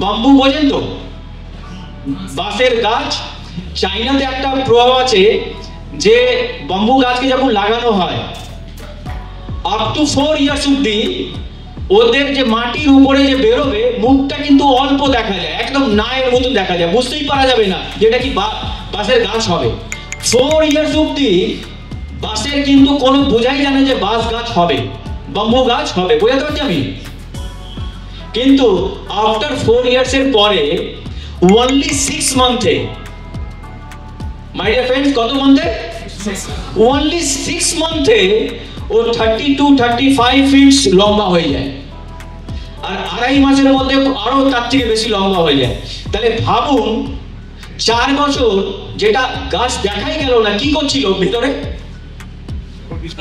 Bamboo বোঝেন তো, বাঁশের গাছ। চাইনাতে একটা প্রভাব আছে যে বাম্বু গাছকে যখন লাগানো হয় আপ টু 4 ইয়ার্স অব্দি ওদের যে মাটির উপরে যে বেরোবে মুখটা কিন্তু অল্প দেখা যায়, একদম নায়ের মতন দেখা যায়, বুঝতেই পারা যাবে না যেটা কি বাঁশের গাছ হবে। 4 ইয়ার্স অব্দি বাঁশের কিন্তু কোনো বোঝাই জানে যে বাঁশ গাছ হবে, বাম্বু গাছ হবে, বোঝাতে পারছি আমি। কিন্তু আফটার 4 ইয়ার্স এর পরে only 6 মান্থে, মাই ডিয়ার ফ্রেন্ডস, কত মান্থে? only 6 মান্থে ও 30 to 35 ফিট লম্বা হয়ে যায়, আর 2.5 মাসের মধ্যে আরো তার থেকে বেশি লম্বা হয়ে যায়। তাহলে ভাবুন 4 বছর যেটা গাছ দেখাই গেল না, কি করছিল ভিতরে,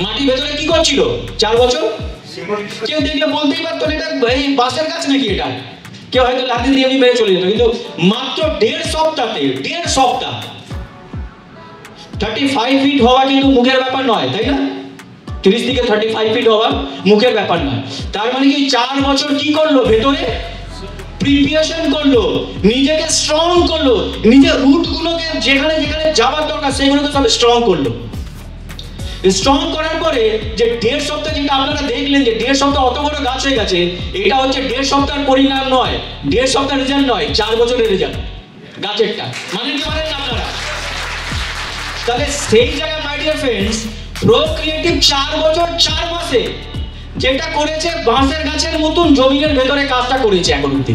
মাটির ভেতরে কি করছিল 4 বছর? কেউ দেখলে বলতেই পারতো এটা এই বাঁশের গাছ নাকি, এটা কেউ হয়তো লাঠি দিয়ে এমনি মেরে চলে যেত। কিন্তু মাত্র 1.5 সপ্তাহে, 1.5 সপ্তাহ 35 ফিট হওয়া কিন্তু মুখের ব্যাপার নয়, তাই না? 30 থেকে 35 ফিট হওয়া মুখের ব্যাপার নয়। তার মানে কি 4 বছর কি করলো, ভেতরে প্রিপারেশন করলো, নিজেকে স্ট্রং করলো, নিজের রুট গুলোকে যেখানে যেখানে যাওয়ার দরকার সেগুলোকে সব স্ট্রং করলো। স্ট্রং করার পরে যে 1.5 সপ্তাহ যেটা আপনারা দেখলেন যে 1.5 সপ্তাহ অত বড় গাছ হয়ে গেছে, এটা হচ্ছে 1.5 সপ্তাহের পরিণাম নয়, 1.5 সপ্তাহ রেজাল্ট নয়, 4 বছরের রেজাল্ট গাছেরটা, মানে কি পারেন আপনারা? তাহলে সেই জায়গায় মাই ডিয়ার ফ্রেন্ডস, প্রোক্রিয়েটিভ 4 বছর 4 মাসে যেটা করেছে বাঁশের গাছের মতন জমিনের ভেতরে কাজটা করেছে এখন অব্দি।